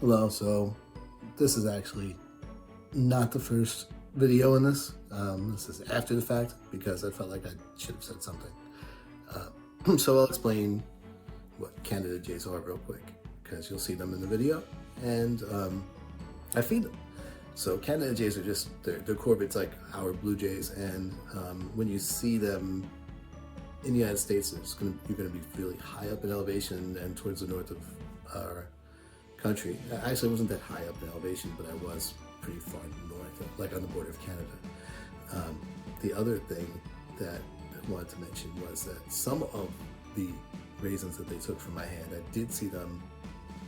Hello, so this is actually not the first video in this. This is after the fact because I felt like I should have said something. So I'll explain what Canada jays are real quick because you'll see them in the video, and I feed them. So Canada jays are just, they're corvids like our blue jays, and when you see them in the United States, you're going to be really high up in elevation and towards the north of our country. Actually, I wasn't that high up in elevation, but I was pretty far north, like on the border of Canada. The other thing that I wanted to mention was that some of the raisins that they took from my hand, I did see them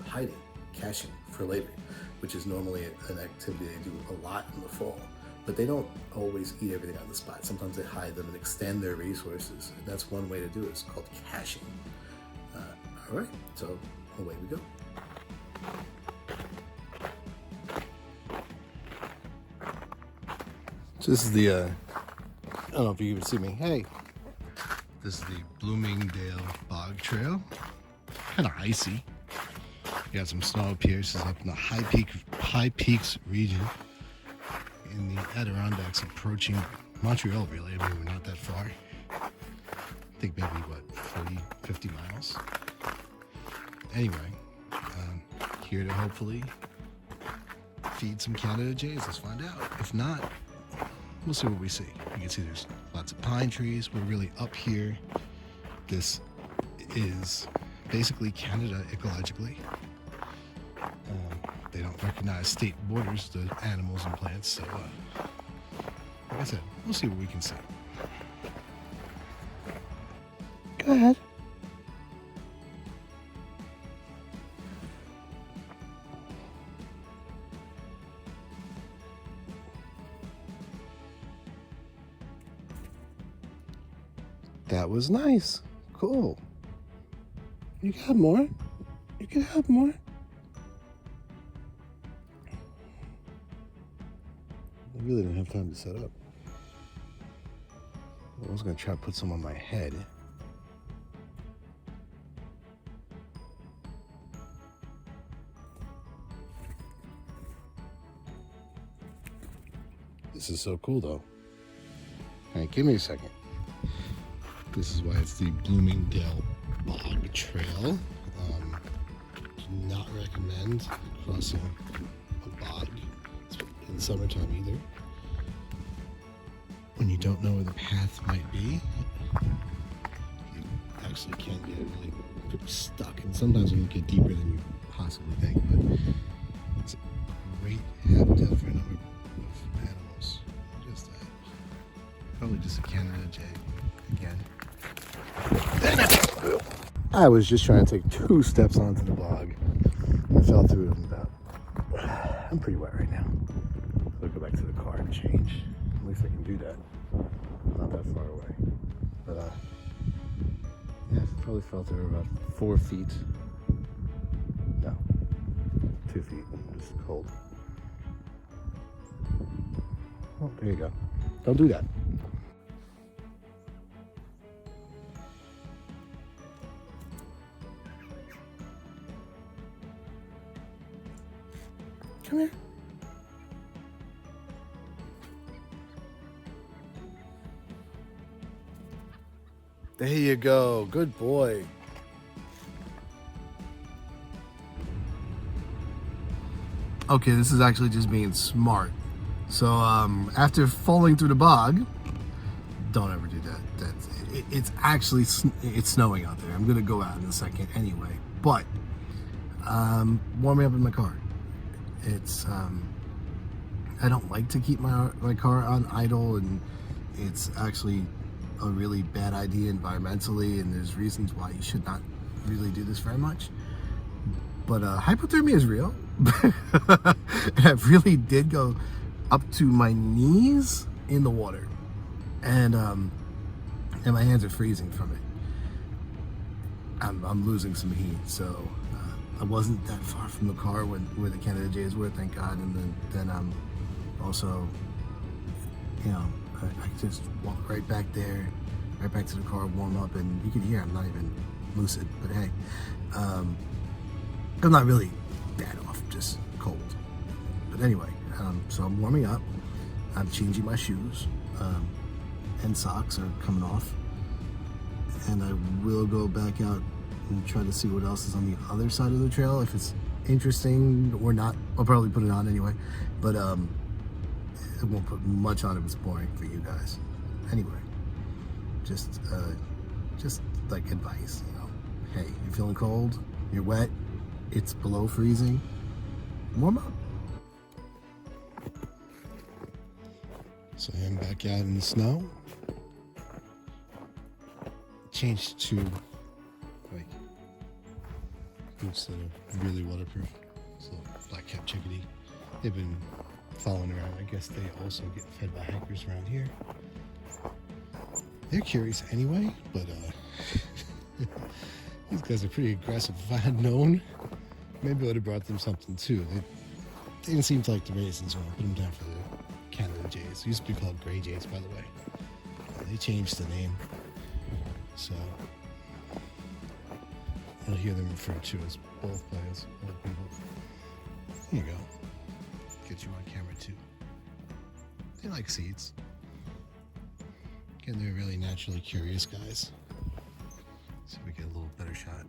hiding, caching for later, which is normally an activity they do a lot in the fall. But they don't always eat everything on the spot. Sometimes they hide them and extend their resources. And that's one way to do it. It's called caching. All right, so away we go. So this is the, I don't know if you can see me. Hey, this is the Bloomingdale Bog Trail. Kind of icy. You got some snow up here. This is up in the high peaks region in the Adirondacks, approaching Montreal. Really, I mean, we're not that far. I think maybe what, 40, 50 miles. Anyway, here to hopefully feed some Canada jays. Let's find out. If not, we'll see what we see. You can see there's lots of pine trees. We're really up here. This is basically Canada ecologically. They don't recognize state borders, the animals and plants. So, like I said, we'll see what we can see. Go ahead. That was nice. Cool. You got more? You can have more. I really didn't have time to set up. I was going to try to put some on my head. This is so cool, though. All right, give me a second. This is why it's the Bloomingdale Bog Trail. Do not recommend crossing a bog in summertime either. When you don't know where the path might be, you actually can get really stuck. And sometimes you can get deeper than you possibly think. But it's a great habitat for a number of animals. Just probably just a Canada jay again. I was just trying to take 2 steps onto the bog. I fell through them about. I'm pretty wet right now. I'll go back to the car and change. At least I can do that. Not that far away. But yeah, I probably fell through about 4 feet. No, 2 feet. It's cold. Oh, there you go. Don't do that. Come here. There you go. Good boy. Okay, this is actually just being smart. So after falling through the bog, don't ever do that. It's actually it's snowing out there. I'm gonna go out in a second anyway. But warming up in my car. It's I don't like to keep my car on idle, and it's actually a really bad idea environmentally, and there's reasons why you should not really do this very much. But hypothermia is real. I really did go up to my knees in the water, and my hands are freezing from it. I'm losing some heat, so I wasn't that far from the car where the Canada jays were, thank God. And then also, you know, I just walk right back there, right back to the car, warm up, and you can hear I'm not even lucid. But hey, I'm not really bad off, just cold. But anyway, so I'm warming up. I'm changing my shoes, and socks are coming off. And I will go back out and try to see what else is on the other side of the trail. If it's interesting or not, I'll probably put it on anyway. But I won't put much on if it's boring for you guys. Anyway, just like advice, you know. Hey, you're feeling cold, you're wet, it's below freezing, warm up. So I'm back out in the snow. Changed to like boots that are really waterproof. So black-capped chickadee. They've been following around. I guess they also get fed by hikers around here. They're curious anyway, but these guys are pretty aggressive. If I had known, maybe I would have brought them something too. They didn't seem to like the raisins, so I put them down for the Canada jays. They used to be called gray jays, by the way. They changed the name, so you'll hear them referred to as both by us old people. Here you go. Get you on camera too. They like seeds. Again, they're really naturally curious guys. So we get a little better shot.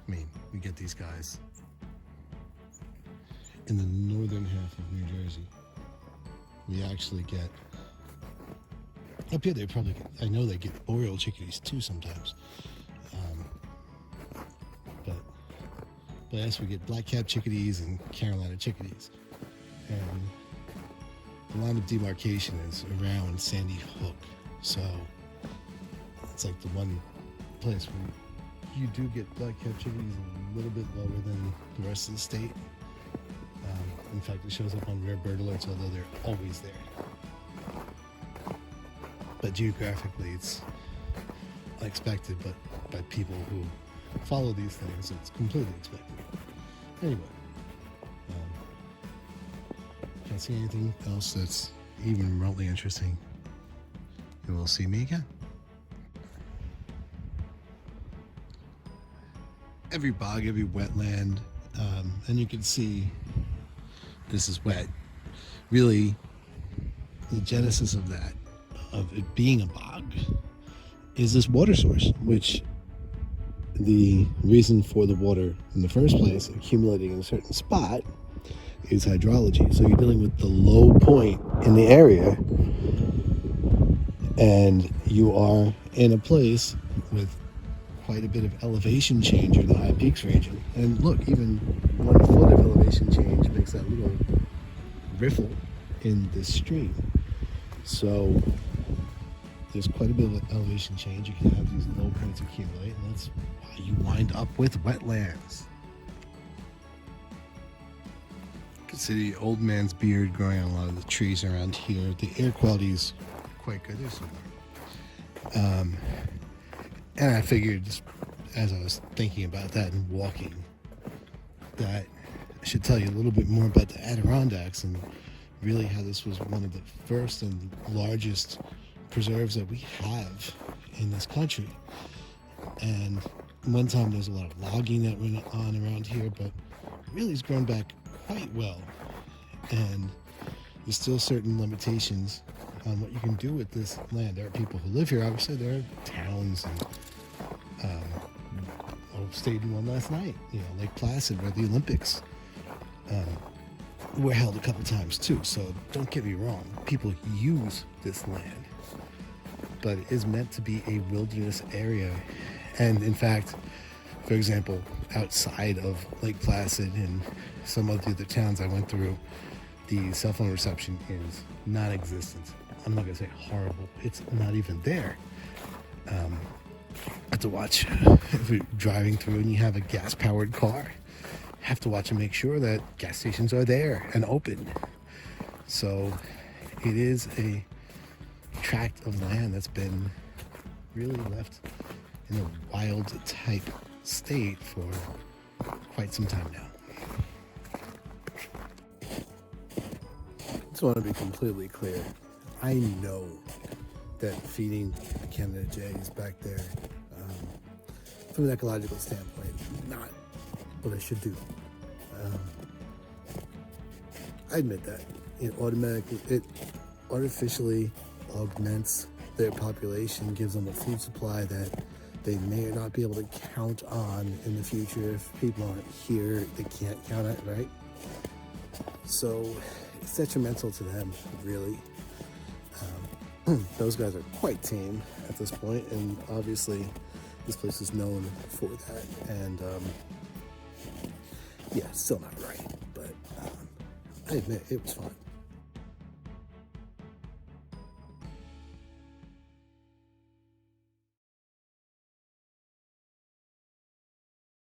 I mean, we get these guys in the northern half of New Jersey. We actually get, up here they probably get, I know they get boreal chickadees too sometimes. But as we get black-capped chickadees and Carolina chickadees. And the line of demarcation is around Sandy Hook. So it's like the one place where you do get black-capped chickadees a little bit lower than the rest of the state. In fact, it shows up on rare bird alerts, although they're always there. But geographically, it's unexpected, but by people who follow these things, it's completely expected. Anyway, can't see anything else that's even remotely interesting. You will see me again. Every bog, every wetland, and you can see this is wet. Really, the genesis of that, of it being a bog, is this water source, which the reason for the water in the first place accumulating in a certain spot is hydrology. So you're dealing with the low point in the area, and you are in a place with quite a bit of elevation change in the high peaks region. And look, even 1 foot of elevation change makes that little riffle in this stream. So there's quite a bit of elevation change. You can have these low points accumulate, and that's why you wind up with wetlands. You can see the old man's beard growing on a lot of the trees around here. The air quality is quite good. There's some and I figured, as I was thinking about that and walking, that I should tell you a little bit more about the Adirondacks and really how this was one of the first and largest preserves that we have in this country. And one time there was a lot of logging that went on around here, but really it's grown back quite well. And there's still certain limitations on what you can do with this land. There are people who live here. Obviously, there are towns, and I stayed in one last night. You know, Lake Placid, where the Olympics were held a couple times too. So don't get me wrong, people use this land, but it is meant to be a wilderness area. And in fact, for example, outside of Lake Placid and some of the other towns I went through, the cell phone reception is non-existent. I'm not gonna say horrible, it's not even there. I have to watch, if you're driving through and you have a gas-powered car, have to watch and make sure that gas stations are there and open. So it is a tract of land that's been really left in a wild type state for quite some time now. Just want to be completely clear. I know that feeding the Canada jays back there, from an ecological standpoint, not what I should do. I admit that it artificially augments their population, gives them a food supply that they may not be able to count on in the future. If people aren't here, they can't count on it, right? So it's detrimental to them, really. Those guys are quite tame at this point, and obviously this place is known for that. And yeah, it's still not right, but I admit it was fun.